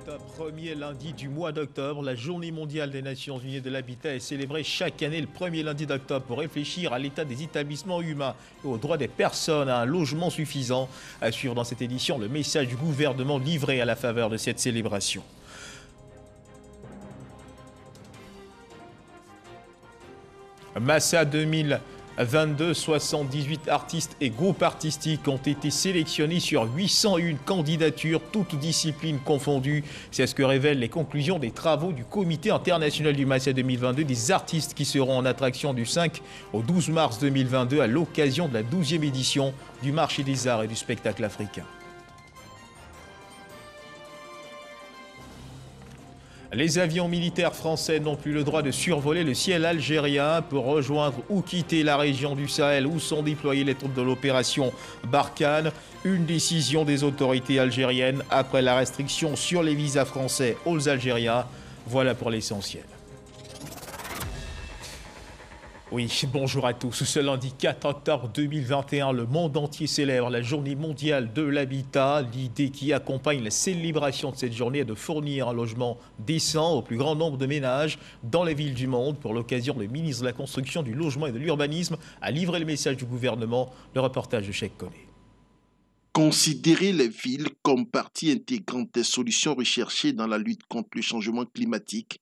Premier lundi du mois d'octobre, la Journée mondiale des Nations Unies de l'habitat est célébrée chaque année le premier lundi d'octobre pour réfléchir à l'état des établissements humains et aux droits des personnes à un logement suffisant. À suivre dans cette édition le message du gouvernement livré à la faveur de cette célébration. Massa 2022, 78 artistes et groupes artistiques ont été sélectionnés sur 801 candidatures, toutes disciplines confondues. C'est ce que révèlent les conclusions des travaux du Comité international du Massa 2022, des artistes qui seront en attraction du 5 au 12 mars 2022 à l'occasion de la 12e édition du Marché des Arts et du Spectacle africain. Les avions militaires français n'ont plus le droit de survoler le ciel algérien pour rejoindre ou quitter la région du Sahel où sont déployées les troupes de l'opération Barkhane. Une décision des autorités algériennes après la restriction sur les visas français aux Algériens. Voilà pour l'essentiel. Oui, bonjour à tous. Ce lundi 4 octobre 2021, le monde entier célèbre la Journée mondiale de l'habitat. L'idée qui accompagne la célébration de cette journée est de fournir un logement décent au plus grand nombre de ménages dans les villes du monde. Pour l'occasion, le ministre de la Construction, du Logement et de l'Urbanisme a livré le message du gouvernement. Le reportage de Cheikh Koné. Considérer les villes comme partie intégrante des solutions recherchées dans la lutte contre le changement climatique,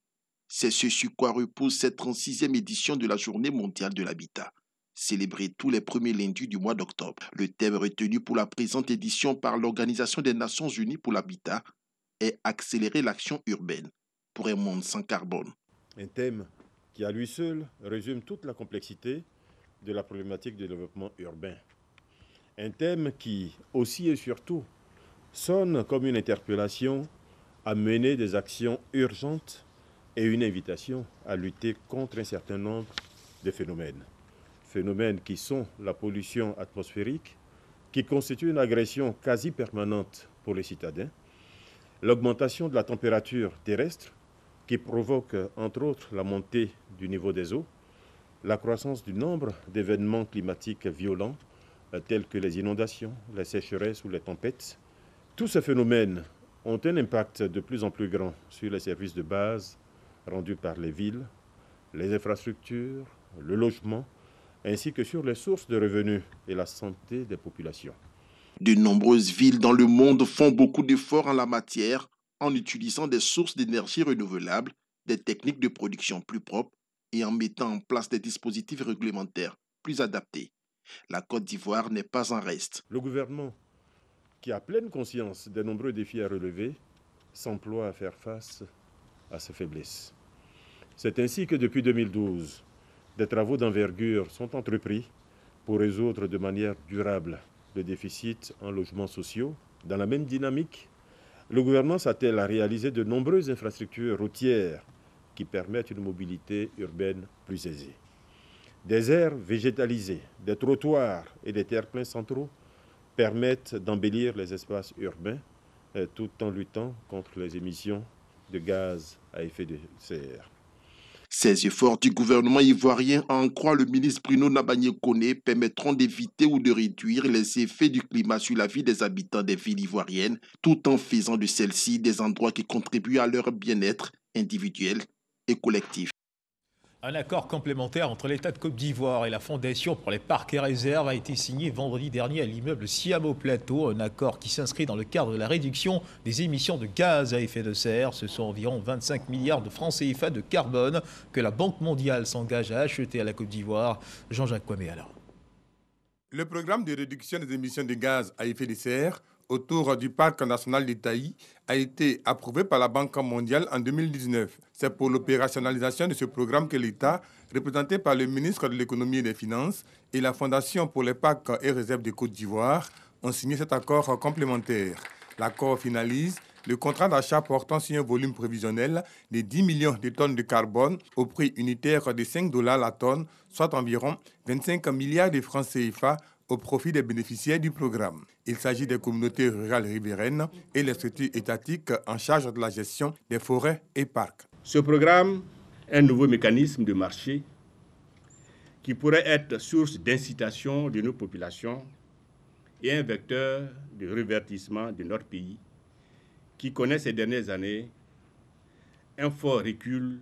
c'est ce sur quoi repose cette 36e édition de la Journée mondiale de l'habitat, célébrée tous les premiers lundis du mois d'octobre. Le thème retenu pour la présente édition par l'Organisation des Nations Unies pour l'habitat est « Accélérer l'action urbaine pour un monde sans carbone ». Un thème qui à lui seul résume toute la complexité de la problématique du développement urbain. Un thème qui, aussi et surtout, sonne comme une interpellation à mener des actions urgentes et une invitation à lutter contre un certain nombre de phénomènes. Phénomènes qui sont la pollution atmosphérique, qui constitue une agression quasi permanente pour les citadins, l'augmentation de la température terrestre, qui provoque entre autres la montée du niveau des eaux, la croissance du nombre d'événements climatiques violents, tels que les inondations, les sécheresses ou les tempêtes. Tous ces phénomènes ont un impact de plus en plus grand sur les services de base rendus par les villes, les infrastructures, le logement, ainsi que sur les sources de revenus et la santé des populations. De nombreuses villes dans le monde font beaucoup d'efforts en la matière en utilisant des sources d'énergie renouvelables, des techniques de production plus propres et en mettant en place des dispositifs réglementaires plus adaptés. La Côte d'Ivoire n'est pas en reste. Le gouvernement, qui a pleine conscience des nombreux défis à relever, s'emploie à faire face à ces faiblesses. C'est ainsi que depuis 2012, des travaux d'envergure sont entrepris pour résoudre de manière durable le déficit en logements sociaux. Dans la même dynamique, le gouvernement s'attelle à réaliser de nombreuses infrastructures routières qui permettent une mobilité urbaine plus aisée. Des aires végétalisées, des trottoirs et des terre-pleins centraux permettent d'embellir les espaces urbains tout en luttant contre les émissions de gaz à effet de serre. Ces efforts du gouvernement ivoirien, à en croire le ministre Bruno Nabagné-Koné, permettront d'éviter ou de réduire les effets du climat sur la vie des habitants des villes ivoiriennes, tout en faisant de celles-ci des endroits qui contribuent à leur bien-être individuel et collectif. Un accord complémentaire entre l'État de Côte d'Ivoire et la Fondation pour les parcs et réserves a été signé vendredi dernier à l'immeuble Siam au Plateau. Un accord qui s'inscrit dans le cadre de la réduction des émissions de gaz à effet de serre. Ce sont environ 25 milliards de francs CFA de carbone que la Banque mondiale s'engage à acheter à la Côte d'Ivoire. Jean-Jacques Kwame-Ala. Le programme de réduction des émissions de gaz à effet de serre autour du parc national d'Itaï a été approuvé par la Banque mondiale en 2019. C'est pour l'opérationnalisation de ce programme que l'État, représenté par le ministre de l'Économie et des Finances et la Fondation pour les parcs et réserves de Côte d'Ivoire, ont signé cet accord complémentaire. L'accord finalise le contrat d'achat portant sur un volume prévisionnel de 10 millions de tonnes de carbone au prix unitaire de 5 $ la tonne, soit environ 25 milliards de francs CFA au profit des bénéficiaires du programme. Il s'agit des communautés rurales riveraines et les structures étatiques en charge de la gestion des forêts et parcs. Ce programme est un nouveau mécanisme de marché qui pourrait être source d'incitation de nos populations et un vecteur de revertissement de notre pays qui connaît ces dernières années un fort recul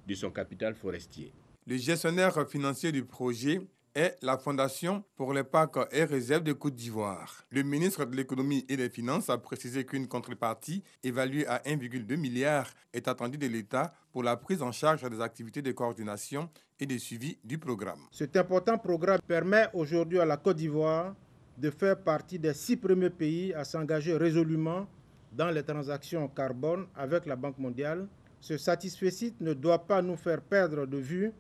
de son capital forestier. Le gestionnaire financier du projet est la Fondation pour les parcs et réserves de Côte d'Ivoire. Le ministre de l'Économie et des Finances a précisé qu'une contrepartie évaluée à 1,2 milliard est attendue de l'État pour la prise en charge des activités de coordination et de suivi du programme. Cet important programme permet aujourd'hui à la Côte d'Ivoire de faire partie des 6 premiers pays à s'engager résolument dans les transactions carbone avec la Banque mondiale. Ce satisfecit ne doit pas nous faire perdre de vue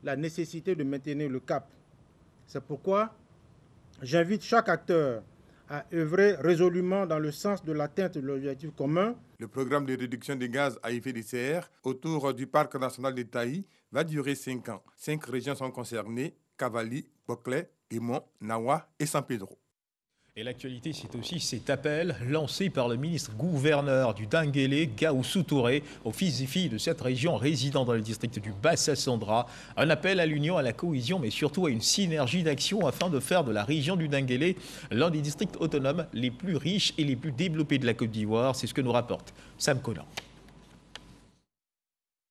la nécessité de maintenir le cap. C'est pourquoi j'invite chaque acteur à œuvrer résolument dans le sens de l'atteinte de l'objectif commun. Le programme de réduction des gaz à effet de serre autour du parc national de Taï va durer 5 ans. 5 régions sont concernées: Cavali, Boclé, Guémon, Nawa et San Pedro. Et l'actualité, c'est aussi cet appel lancé par le ministre-gouverneur du Denguélé, Gaoussou Touré, aux fils et filles de cette région résidant dans le district du Bassa-Sandra. Un appel à l'union, à la cohésion, mais surtout à une synergie d'action afin de faire de la région du Denguélé l'un des districts autonomes les plus riches et les plus développés de la Côte d'Ivoire. C'est ce que nous rapporte Sam Conan.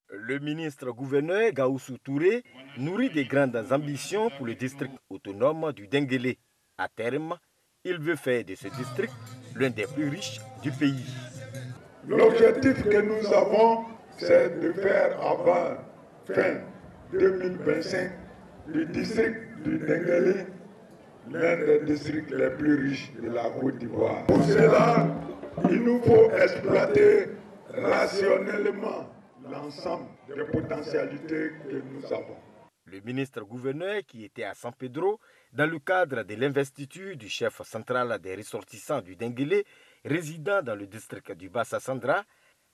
Le ministre-gouverneur Gaoussou Touré nourrit de grandes ambitions pour le district autonome du Denguélé. À terme, il veut faire de ce district l'un des plus riches du pays. L'objectif que nous avons, c'est de faire avant fin 2025 le district du Denguélé l'un des districts les plus riches de la Côte d'Ivoire. Pour cela, il nous faut exploiter rationnellement l'ensemble des potentialités que nous avons. Le ministre-gouverneur qui était à San Pedro dans le cadre de l'investiture du chef central des ressortissants du Denguélé résidant dans le district du Bassa-Sandra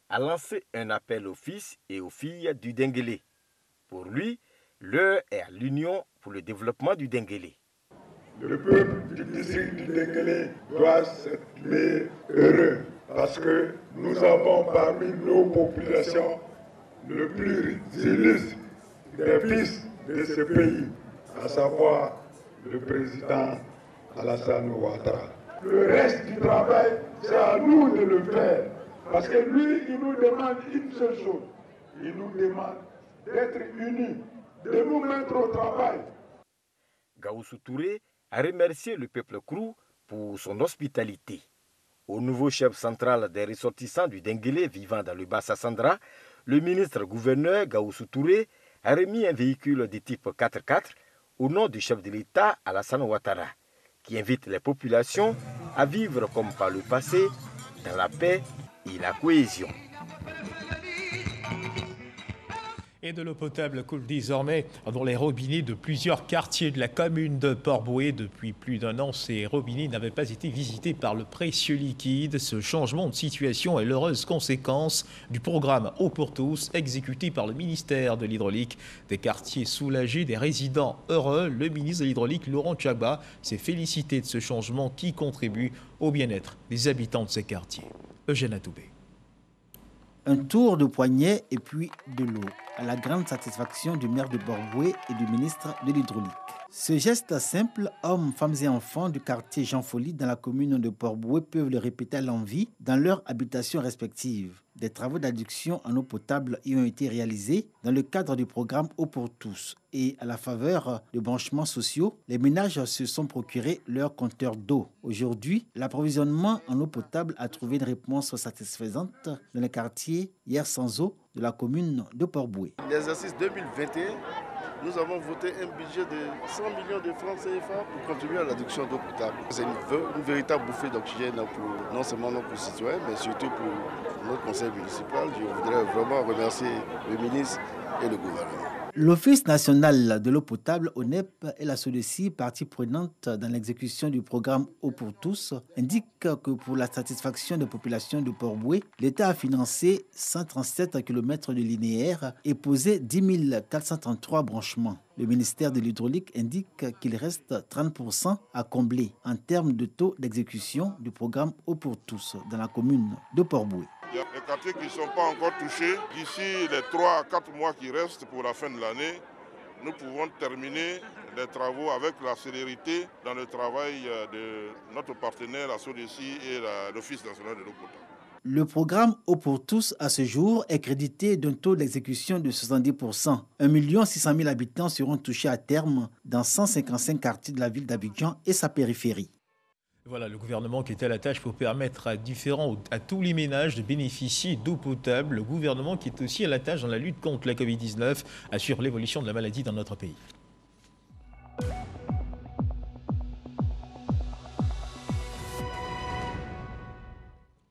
a lancé un appel aux fils et aux filles du Denguélé. Pour lui, l'heure est à l'union pour le développement du Denguélé. Le peuple du district du Denguélé doit s'être heureux parce que nous avons parmi nos populations le plus illustre des fils de ce pays, à savoir le président Alassane Ouattara. Le reste du travail, c'est à nous de le faire, parce que lui, il nous demande une seule chose. Il nous demande d'être unis, de nous mettre au travail. Gaoussou Touré a remercié le peuple krou pour son hospitalité. Au nouveau chef central des ressortissants du Denguélé vivant dans le Bassa-Sandra, le ministre-gouverneur Gaoussou Touré a remis un véhicule de type 4x4 au nom du chef de l'État Alassane Ouattara, qui invite les populations à vivre comme par le passé, dans la paix et la cohésion. Et de l'eau potable coule désormais dans les robinets de plusieurs quartiers de la commune de Port-Bouët. Depuis plus d'un an, ces robinets n'avaient pas été visités par le précieux liquide. Ce changement de situation est l'heureuse conséquence du programme Eau pour tous, exécuté par le ministère de l'Hydraulique. Des quartiers soulagés, des résidents heureux. Le ministre de l'Hydraulique, Laurent Tchagba, s'est félicité de ce changement qui contribue au bien-être des habitants de ces quartiers. Eugène Atoubé. Un tour de poignet et puis de l'eau, à la grande satisfaction du maire de Port-Bouët et du ministre de l'Hydraulique. Ce geste simple, hommes, femmes et enfants du quartier Jean Folly dans la commune de Port-Bouët peuvent le répéter à l'envi dans leurs habitations respectives. Des travaux d'adduction en eau potable y ont été réalisés dans le cadre du programme Eau pour tous. Et à la faveur de branchements sociaux, les ménages se sont procurés leur compteur d'eau. Aujourd'hui, l'approvisionnement en eau potable a trouvé une réponse satisfaisante dans le quartier Hier sans eau de la commune de Port-Bouët. L'exercice 2021, nous avons voté un budget de 100 millions de francs CFA pour contribuer à l'adduction d'eau potable. C'est une véritable bouffée d'oxygène pour non seulement nos concitoyens, mais surtout pour notre conseil municipal. Je voudrais vraiment remercier le ministre et le gouvernement. L'Office national de l'eau potable, ONEP, et la SODECI, partie prenante dans l'exécution du programme Eau pour tous, indiquent que pour la satisfaction des populations de Port-Bouët, l'État a financé 137 km de linéaire et posé 10 433 branchements. Le ministère de l'Hydraulique indique qu'il reste 30% à combler en termes de taux d'exécution du programme Eau pour tous dans la commune de Port-Bouët. Il y a des quartiers qui ne sont pas encore touchés. D'ici les 3 à 4 mois qui restent pour la fin de l'année, nous pouvons terminer les travaux avec la célérité dans le travail de notre partenaire, la SODECI et l'Office national de l'eau potable. Le programme Eau pour tous, à ce jour, est crédité d'un taux d'exécution de 70%. 1 600 000 habitants seront touchés à terme dans 155 quartiers de la ville d'Abidjan et sa périphérie. Voilà le gouvernement qui est à la tâche pour permettre à tous les ménages de bénéficier d'eau potable. Le gouvernement qui est aussi à la tâche dans la lutte contre la Covid-19, assure l'évolution de la maladie dans notre pays.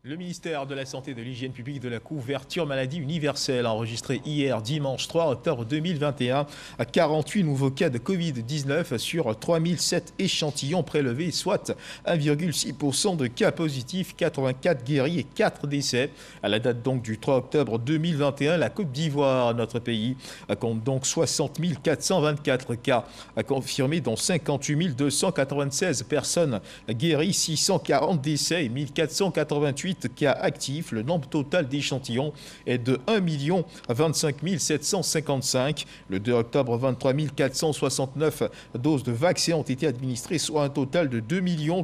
Le ministère de la Santé et de l'Hygiène publique de la couverture maladie universelle a enregistré hier, dimanche 3 octobre 2021, 48 nouveaux cas de Covid-19 sur 3007 échantillons prélevés, soit 1,6% de cas positifs, 84 guéris et 4 décès. À la date donc du 3 octobre 2021, la Côte d'Ivoire, notre pays, compte donc 60 424 cas confirmés, dont 58 296 personnes guéries, 640 décès et 1488 cas actifs. Le nombre total d'échantillons est de 1 025 755. Le 2 octobre, 23 469 doses de vaccins ont été administrées, soit un total de 2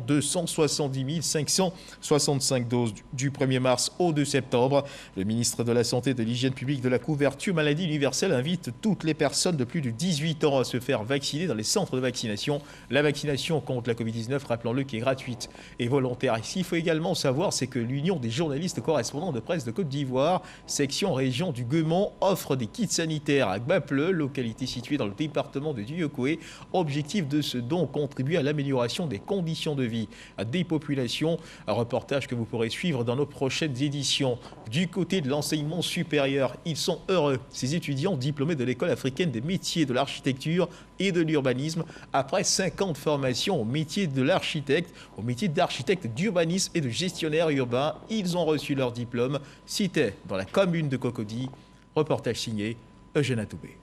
270 565 doses du 1er mars au 2 septembre. Le ministre de la Santé et de l'Hygiène publique de la couverture maladie universelle invite toutes les personnes de plus de 18 ans à se faire vacciner dans les centres de vaccination. La vaccination contre la Covid-19, rappelons-le, qui est gratuite et volontaire. Ici, il faut également savoir, c'est que l'Union des journalistes correspondants de presse de Côte d'Ivoire, section région du Guemon, offre des kits sanitaires à Gbapleu, localité située dans le département de Diokoé. Objectif de ce don, contribuer à l'amélioration des conditions de vie des populations. Un reportage que vous pourrez suivre dans nos prochaines éditions. Du côté de l'enseignement supérieur, ils sont heureux, ces étudiants diplômés de l'école africaine des métiers de l'architecture et de l'urbanisme, après 5 ans de formation au métier de l'architecte, au métier d'architecte d'urbanisme et de gestionnaire urbain. Ils ont reçu leur diplôme. C'était dans la commune de Cocody. Reportage signé Eugène Atoubé.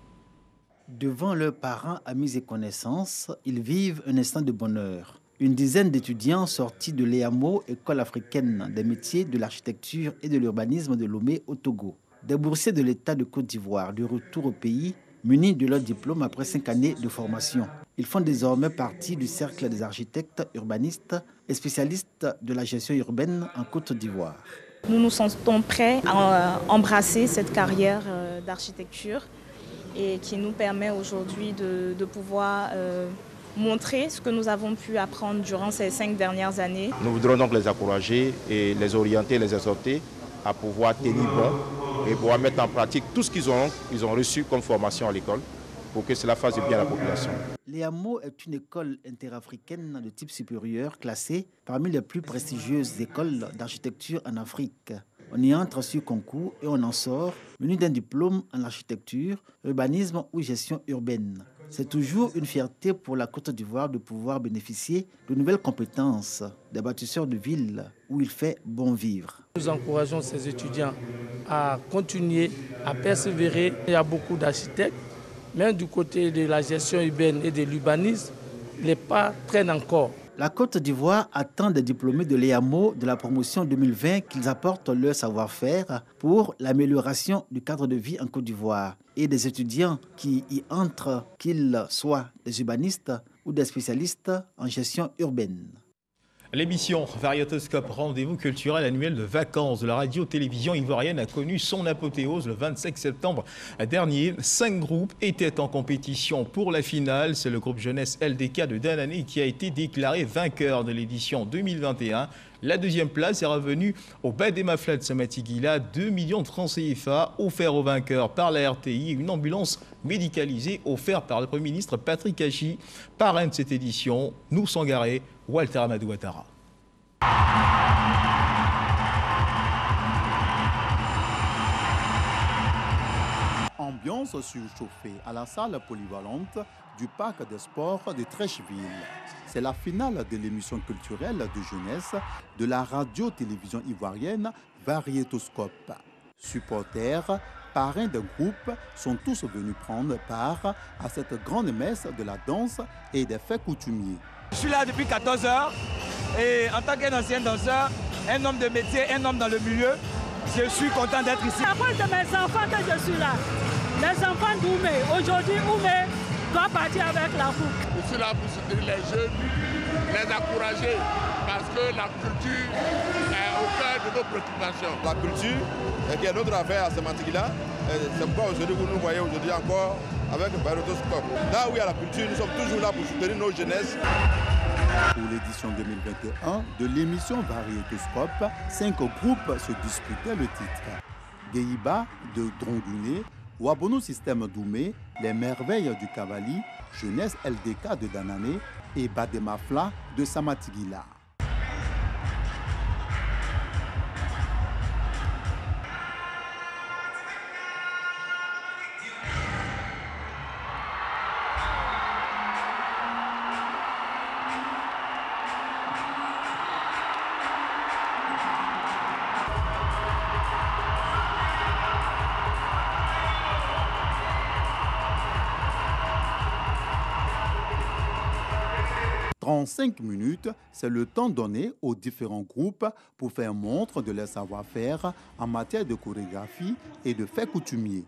Devant leurs parents, amis et connaissances, ils vivent un instant de bonheur. Une dizaine d'étudiants sortis de l'EAMO, École africaine des métiers de l'architecture et de l'urbanisme de Lomé au Togo. Des boursiers de l'État de Côte d'Ivoire, de retour au pays, munis de leur diplôme après 5 années de formation. Ils font désormais partie du cercle des architectes, urbanistes et spécialistes de la gestion urbaine en Côte d'Ivoire. Nous nous sentons prêts à embrasser cette carrière d'architecture et qui nous permet aujourd'hui de pouvoir montrer ce que nous avons pu apprendre durant ces 5 dernières années. Nous voudrons donc les encourager et les orienter, les exhorter à pouvoir tenir bon et pouvoir mettre en pratique tout ce qu'ils ont reçu comme formation à l'école pour que cela fasse du bien à la population. L'EAMO est une école interafricaine de type supérieur classée parmi les plus prestigieuses écoles d'architecture en Afrique. On y entre sur concours et on en sort muni d'un diplôme en architecture, urbanisme ou gestion urbaine. C'est toujours une fierté pour la Côte d'Ivoire de pouvoir bénéficier de nouvelles compétences des bâtisseurs de villes où il fait bon vivre. Nous encourageons ces étudiants à continuer, à persévérer. Il y a beaucoup d'architectes, mais du côté de la gestion urbaine et de l'urbanisme, les pas traînent encore. La Côte d'Ivoire attend des diplômés de l'EAMO de la promotion 2020 qu'ils apportent leur savoir-faire pour l'amélioration du cadre de vie en Côte d'Ivoire et des étudiants qui y entrent, qu'ils soient des urbanistes ou des spécialistes en gestion urbaine. L'émission Variétoscope, rendez-vous culturel annuel de vacances de la radio-télévision ivoirienne, a connu son apothéose le 25 septembre dernier. 5 groupes étaient en compétition pour la finale. C'est le groupe jeunesse LDK de Danané qui a été déclaré vainqueur de l'édition 2021. La deuxième place est revenue au Badema Flat Samatigila, 2 millions de francs CFA offerts aux vainqueurs par la RTI et une ambulance médicalisée offerte par le Premier ministre Patrick Hachi. Parrain de cette édition, nous Sangaré, Walter Amadou Ouattara. Ambiance surchauffée à la salle polyvalente du parc des sports de Trècheville. C'est la finale de l'émission culturelle de jeunesse de la radio-télévision ivoirienne Variétoscope. Supporters, parrains de groupe sont tous venus prendre part à cette grande messe de la danse et des faits coutumiers. Je suis là depuis 14 heures et en tant qu'un ancien danseur, un homme de métier, un homme dans le milieu, je suis content d'être ici. C'est à cause de mes enfants que je suis là. Les enfants d'Oumé. Aujourd'hui, Oumé doit partir avec la coupe. Je suis là pour soutenir les jeunes, les encourager, parce que la culture est au cœur de nos préoccupations. La culture, qui est notre affaire à Samantigila, c'est pourquoi aujourd'hui vous nous voyez aujourd'hui encore avec le Variétoscope. Là où il y a la culture, nous sommes toujours là pour soutenir nos jeunesses. Pour l'édition 2021 de l'émission Variétoscope, 5 groupes se disputaient le titre. Guéiba de Dronduné, Wabono Système Doumé, Les Merveilles du Cavali, Jeunesse LDK de Danané et Bademafla de Samatigila. En 5 minutes, c'est le temps donné aux différents groupes pour faire montre de leur savoir-faire en matière de chorégraphie et de faits coutumiers.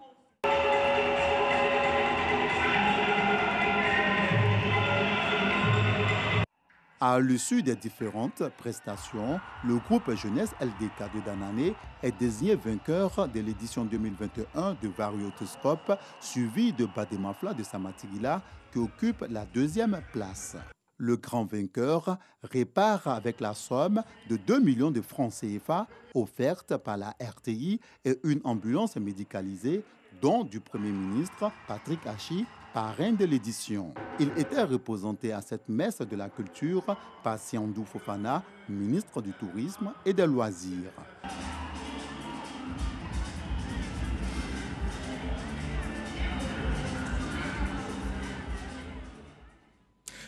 À l'issue des différentes prestations, le groupe Jeunesse LDK de Danané est désigné vainqueur de l'édition 2021 de Variétoscope, suivi de Bademafla de Samatigila qui occupe la 2e place. Le grand vainqueur répare avec la somme de 2 millions de francs CFA offerte par la RTI et une ambulance médicalisée, dont du Premier ministre Patrick Hachi, parrain de l'édition. Il était représenté à cette messe de la culture par Siandou Fofana, ministre du Tourisme et des Loisirs.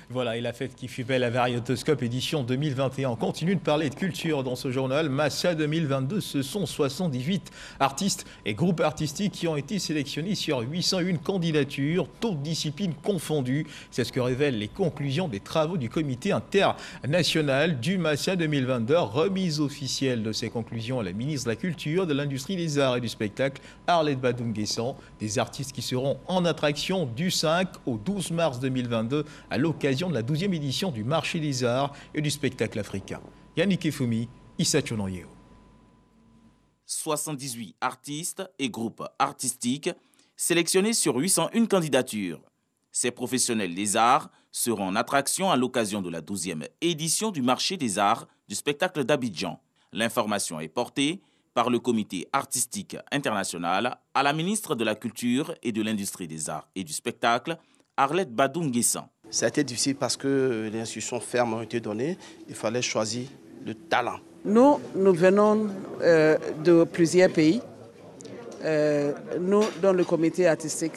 Voilà, et la fête qui fut belle à Variétoscope édition 2021. On continue de parler de culture dans ce journal. Massa 2022, ce sont 78 artistes et groupes artistiques qui ont été sélectionnés sur 801 candidatures, toutes disciplines confondues. C'est ce que révèlent les conclusions des travaux du comité international du Massa 2022. Remise officielle de ces conclusions à la ministre de la Culture, de l'Industrie, des Arts et du Spectacle, Arlette Badoum-Guessant. Des artistes qui seront en attraction du 5 au 12 mars 2022 à l'occasion de la 12e édition du marché des arts et du spectacle africain. Yannick Efoumi, Issa Tchononyeo. 78 artistes et groupes artistiques sélectionnés sur 801 candidatures. Ces professionnels des arts seront en attraction à l'occasion de la 12e édition du marché des arts du spectacle d'Abidjan. L'information est portée par le comité artistique international à la ministre de la Culture et de l'Industrie des Arts et du Spectacle, Arlette Badoum-Guessant. Ça a été difficile parce que les instructions fermes ont été données. Il fallait choisir le talent. Nous venons de plusieurs pays, nous dans le comité artistique,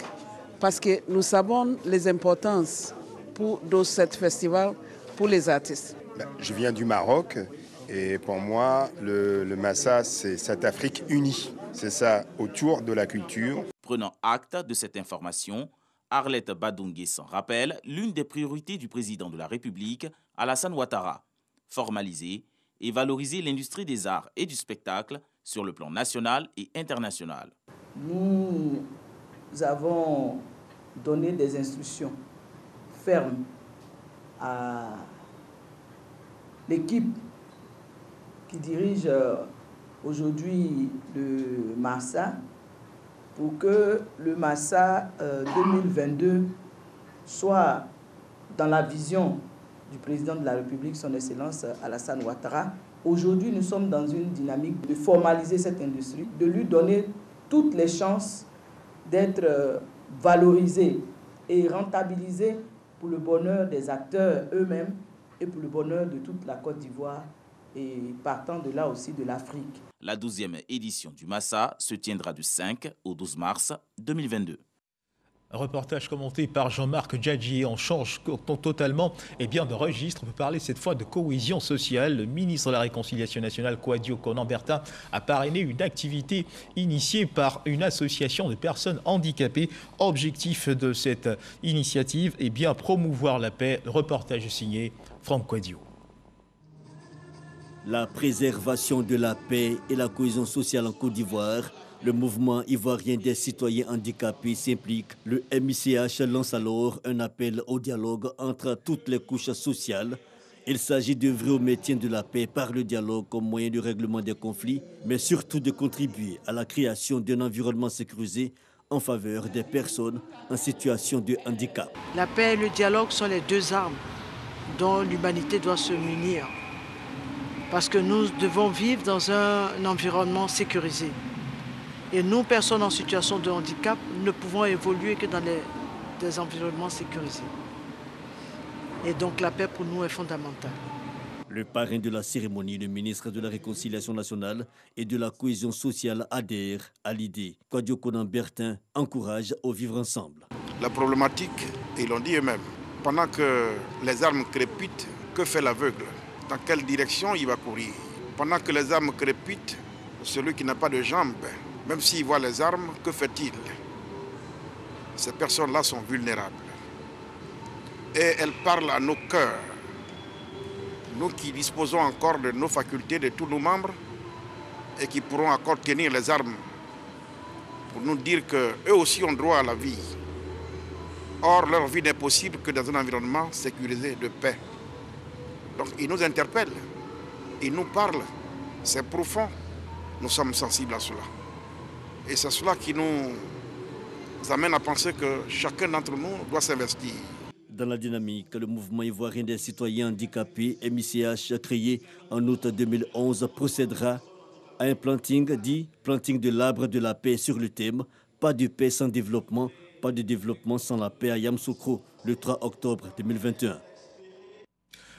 parce que nous savons les importances de ce festival pour les artistes. Je viens du Maroc et pour moi, le Massa, c'est cette Afrique unie. C'est ça, autour de la culture. Prenant acte de cette information, Arlette Badoum-Guessant rappelle l'une des priorités du président de la République, Alassane Ouattara, formaliser et valoriser l'industrie des arts et du spectacle sur le plan national et international. Nous avons donné des instructions fermes à l'équipe qui dirige aujourd'hui le Massa pour que le Massa 2022 soit dans la vision du président de la République, son Excellence Alassane Ouattara. Aujourd'hui, nous sommes dans une dynamique de formaliser cette industrie, de lui donner toutes les chances d'être valorisée et rentabilisée pour le bonheur des acteurs eux-mêmes et pour le bonheur de toute la Côte d'Ivoire et partant de là aussi de l'Afrique. La 12e édition du Massa se tiendra du 5 au 12 mars 2022. Un reportage commenté par Jean-Marc Djadji. On change totalement de registre. On peut parler cette fois de cohésion sociale. Le ministre de la Réconciliation nationale, Kouadio Konan-Bertin, a parrainé une activité initiée par une association de personnes handicapées. Objectif de cette initiative, promouvoir la paix. Le reportage signé Franck Kouadio. La préservation de la paix et la cohésion sociale en Côte d'Ivoire Le mouvement ivoirien des citoyens handicapés s'implique. Le MICH lance alors un appel au dialogue entre toutes les couches sociales. Il s'agit d'œuvrer au maintien de la paix par le dialogue comme moyen de règlement des conflits, mais surtout de contribuer à la création d'un environnement sécurisé en faveur des personnes en situation de handicap. La paix et le dialogue sont les deux armes dont l'humanité doit se munir. Parce que nous devons vivre dans un environnement sécurisé. Et nous, personnes en situation de handicap, ne pouvons évoluer que dans des environnements sécurisés. Et donc la paix pour nous est fondamentale. Le parrain de la cérémonie, le ministre de la Réconciliation nationale et de la cohésion sociale adhère à l'idée. Kwadio Konan-Bertin encourage au vivre ensemble. La problématique, ils l'ont dit eux-mêmes, pendant que les armes crépitent, que fait l'aveugle? Dans quelle direction il va courir? Pendant que les armes crépitent, celui qui n'a pas de jambes, même s'il voit les armes, que fait-il? Ces personnes-là sont vulnérables. Et elles parlent à nos cœurs. Nous qui disposons encore de nos facultés, de tous nos membres, et qui pourront encore tenir les armes pour nous dire qu'eux aussi ont droit à la vie. Or, leur vie n'est possible que dans un environnement sécurisé de paix. Donc, ils nous interpellent, ils nous parlent, c'est profond. Nous sommes sensibles à cela. Et c'est cela qui nous amène à penser que chacun d'entre nous doit s'investir. Dans la dynamique, le mouvement ivoirien des citoyens handicapés, MICH, créé en août 2011, procédera à un planting dit planting de l'arbre de la paix sur le thème « Pas de paix sans développement, pas de développement sans la paix » à Yamoussoukro, le 3 octobre 2021.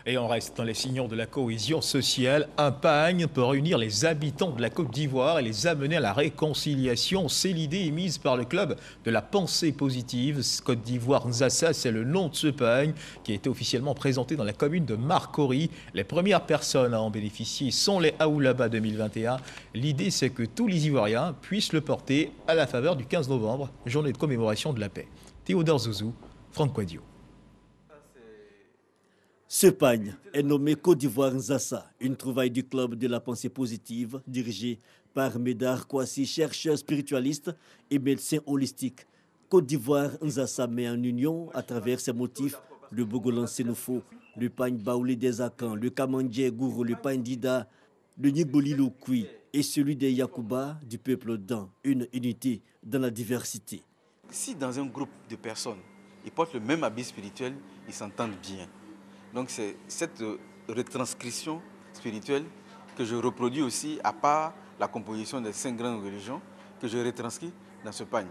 Et on reste dans les signaux de la cohésion sociale. Un pagne pour réunir les habitants de la Côte d'Ivoire et les amener à la réconciliation. C'est l'idée émise par le club de la pensée positive. Côte d'Ivoire Nzassa, c'est le nom de ce pagne qui a été officiellement présenté dans la commune de Marcory. Les premières personnes à en bénéficier sont les Aoulaba 2021. L'idée, c'est que tous les Ivoiriens puissent le porter à la faveur du 15 novembre, journée de commémoration de la paix. Théodore Zouzou, Franck Quadio. Ce pagne est nommé Côte d'Ivoire Nzassa, une trouvaille du club de la pensée positive dirigé par Médard Kouassi, chercheur spiritualiste et médecin holistique. Côte d'Ivoire Nzassa met en union à travers ses motifs le Bogolan Sénoufo, le pagne Baoulé des Akans, le Kamandje Gourou, le pagne Dida, le Nigboli Loukui et celui des Yakuba du peuple dans une unité dans la diversité. Si dans un groupe de personnes, ils portent le même habit spirituel, ils s'entendent bien. Donc c'est cette retranscription spirituelle que je reproduis aussi, à part la composition des 5 grandes religions, que je retranscris dans ce pagne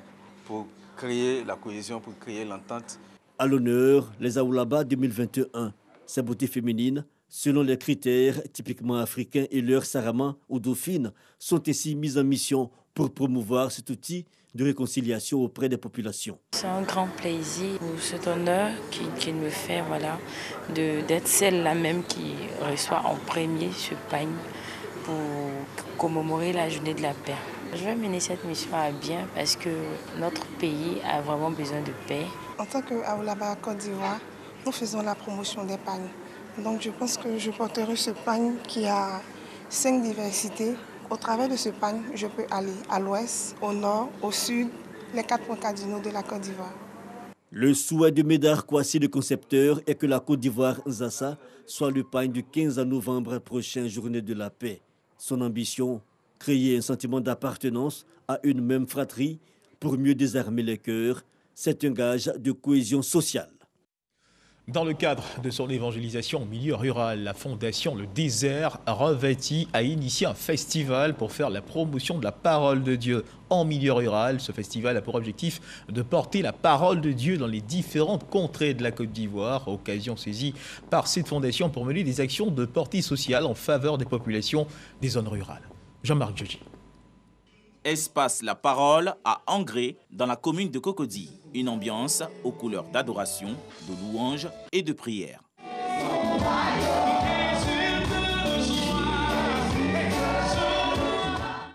pour créer la cohésion, pour créer l'entente. À l'honneur, les Aoulaba 2021, ces beautés féminines, selon les critères typiquement africains et leurs saraman ou dauphines, sont ici mises en mission pour promouvoir cet outil de réconciliation auprès des populations. C'est un grand plaisir pour cet honneur qu'il me fait, voilà, d'être celle-là même qui reçoit en premier ce pagne pour commémorer la journée de la paix. Je vais mener cette mission à bien parce que notre pays a vraiment besoin de paix. En tant qu'Aoulaba Côte d'Ivoire, nous faisons la promotion des pagnes. Donc je pense que je porterai ce pagne qui a 5 diversités. Au travers de ce pagne, je peux aller à l'ouest, au nord, au sud, les 4 points cardinaux de la Côte d'Ivoire. Le souhait de Médard Kouassi, le concepteur, est que la Côte d'Ivoire Nzassa soit le pagne du 15 novembre prochain, journée de la paix. Son ambition, créer un sentiment d'appartenance à une même fratrie pour mieux désarmer les cœurs. C'est un gage de cohésion sociale. Dans le cadre de son évangélisation au milieu rural, la fondation Le Désert Revêti a initié un festival pour faire la promotion de la parole de Dieu en milieu rural. Ce festival a pour objectif de porter la parole de Dieu dans les différentes contrées de la Côte d'Ivoire, occasion saisie par cette fondation pour mener des actions de portée sociale en faveur des populations des zones rurales. Jean-Marc Djogi. Espace La Parole à Angré, dans la commune de Cocody. Une ambiance aux couleurs d'adoration, de louange et de prière.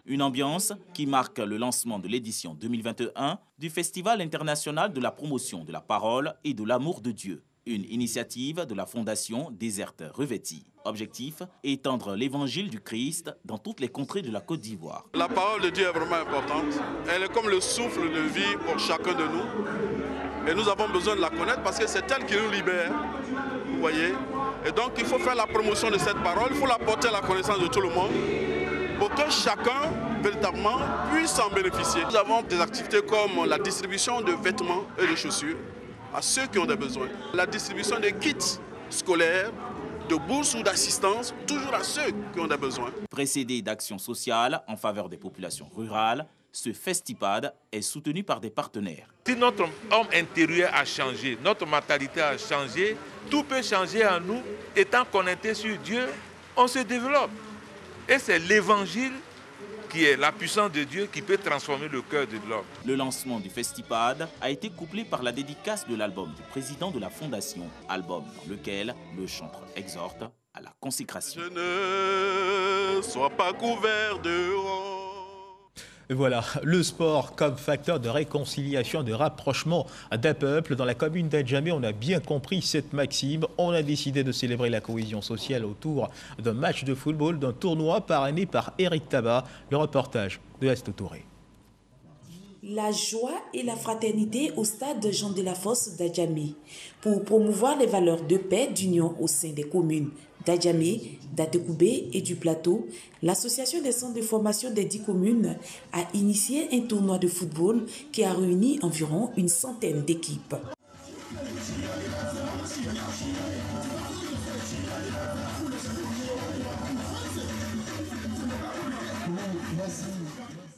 Une ambiance qui marque le lancement de l'édition 2021 du Festival international de la promotion de la parole et de l'amour de Dieu. Une initiative de la Fondation Déserte Revêtie. Objectif, étendre l'évangile du Christ dans toutes les contrées de la Côte d'Ivoire. La parole de Dieu est vraiment importante. Elle est comme le souffle de vie pour chacun de nous. Et nous avons besoin de la connaître parce que c'est elle qui nous libère. Vous voyez? Et donc il faut faire la promotion de cette parole, il faut la porter à la connaissance de tout le monde pour que chacun, véritablement, puisse en bénéficier. Nous avons des activités comme la distribution de vêtements et de chaussures à ceux qui ont des besoins. La distribution de kits scolaires, de bourses ou d'assistance, toujours à ceux qui ont des besoins. Précédé d'actions sociales en faveur des populations rurales, ce Festipad est soutenu par des partenaires. Si notre homme intérieur a changé, notre mentalité a changé, tout peut changer en nous. Étant connecté sur Dieu, on se développe. Et c'est l'évangile qui est la puissance de Dieu qui peut transformer le cœur de l'homme. Le lancement du Festipad a été couplé par la dédicace de l'album du président de la Fondation, album dans lequel le chanteur exhorte à la consécration. Je ne sois pas couvert de honte. Voilà, le sport comme facteur de réconciliation, de rapprochement d'un peuple. Dans la commune d'Adjamé, on a bien compris cette maxime. On a décidé de célébrer la cohésion sociale autour d'un match de football, d'un tournoi parrainé par Eric Tabat. Le reportage de Est Touré. La joie et la fraternité au stade Jean de la Fosse d'Adjamé pour promouvoir les valeurs de paix, d'union au sein des communes d'Adjamé, d'Atekoubé et du Plateau. L'association des centres de formation des 10 communes a initié un tournoi de football qui a réuni environ une centaine d'équipes.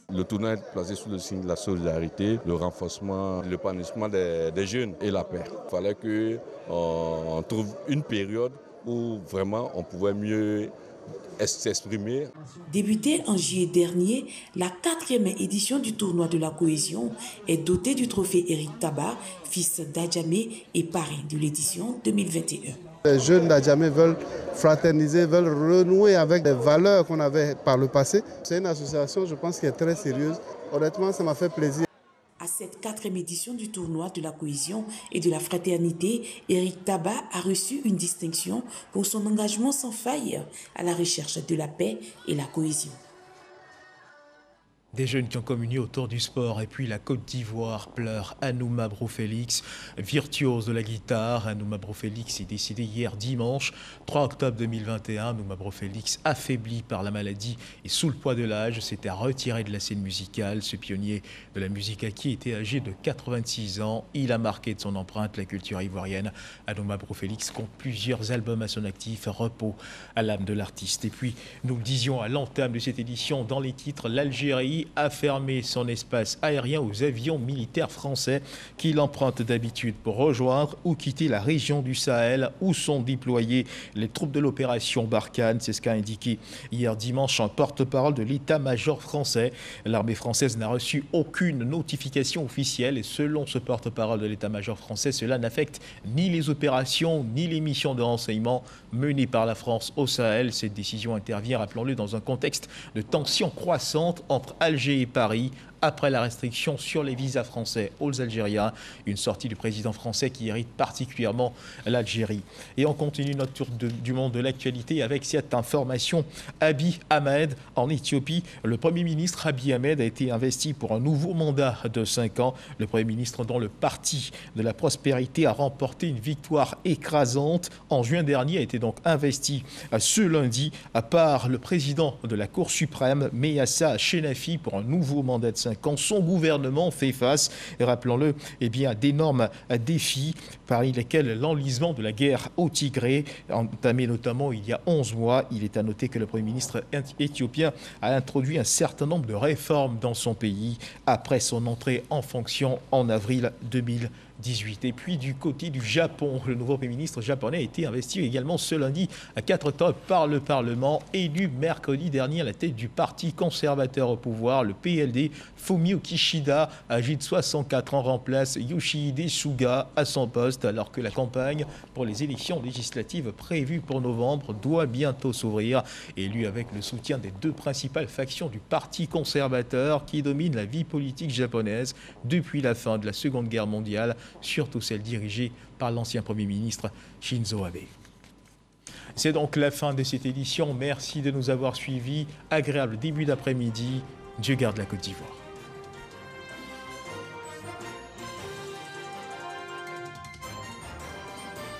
Le tournoi est placé sous le signe de la solidarité, le renforcement, l'épanouissement des jeunes et la paix. Il fallait qu'on trouve une période où vraiment on pouvait mieux s'exprimer. Débutée en juillet dernier, la 4e édition du tournoi de la cohésion est dotée du trophée Eric Tabat, fils d'Adjamé et parrain de l'édition 2021. Les jeunes d'Adjamé veulent fraterniser, veulent renouer avec des valeurs qu'on avait par le passé. C'est une association, je pense, qui est très sérieuse. Honnêtement, ça m'a fait plaisir. À cette 4e édition du tournoi de la cohésion et de la fraternité, Eric Tabat a reçu une distinction pour son engagement sans faille à la recherche de la paix et la cohésion. Des jeunes qui ont communié autour du sport. Et puis la Côte d'Ivoire pleure. Anouma Bro-Félix, virtuose de la guitare. Anouma Bro-Félix est décédé hier dimanche 3 octobre 2021. Anouma Bro-Félix, affaibli par la maladie et sous le poids de l'âge, s'était retiré de la scène musicale. Ce pionnier de la musique acquis était âgé de 86 ans. Il a marqué de son empreinte la culture ivoirienne. Anouma Bro-Félix compte plusieurs albums à son actif. Repos à l'âme de l'artiste. Et puis, nous le disions à l'entame de cette édition, dans les titres, l'Algérie a fermé son espace aérien aux avions militaires français qui l'empruntent d'habitude pour rejoindre ou quitter la région du Sahel où sont déployées les troupes de l'opération Barkhane. C'est ce qu'a indiqué hier dimanche un porte-parole de l'état-major français. L'armée française n'a reçu aucune notification officielle et selon ce porte-parole de l'état-major français, cela n'affecte ni les opérations ni les missions de renseignement menées par la France au Sahel. Cette décision intervient, rappelons-le, dans un contexte de tensions croissantes entre Alger et Paris après la restriction sur les visas français aux Algériens. Une sortie du président français qui irrite particulièrement l'Algérie. Et on continue notre tour du monde de l'actualité avec cette information. Abiy Ahmed en Éthiopie. Le Premier ministre Abiy Ahmed a été investi pour un nouveau mandat de 5 ans. Le Premier ministre dont le parti de la prospérité a remporté une victoire écrasante. En juin dernier a été donc investi ce lundi par le président de la Cour suprême, Meyassa Chenafi, pour un nouveau mandat de 5 ans. Son gouvernement fait face, rappelons-le, à d'énormes défis, parmi lesquels l'enlisement de la guerre au Tigré, entamé notamment il y a 11 mois. Il est à noter que le Premier ministre éthiopien a introduit un certain nombre de réformes dans son pays après son entrée en fonction en avril 2018. Et puis du côté du Japon, le nouveau Premier ministre japonais a été investi également ce lundi à 4 octobre par le Parlement, élu mercredi dernier à la tête du parti conservateur au pouvoir, le PLD. Fumio Kishida, âgé de 64 ans, remplace Yoshihide Suga à son poste alors que la campagne pour les élections législatives prévues pour novembre doit bientôt s'ouvrir. Élu avec le soutien des deux principales factions du parti conservateur qui domine la vie politique japonaise depuis la fin de la Seconde Guerre mondiale, surtout celles dirigées par l'ancien Premier ministre Shinzo Abe. C'est donc la fin de cette édition. Merci de nous avoir suivis. Agréable début d'après-midi. Dieu garde la Côte d'Ivoire.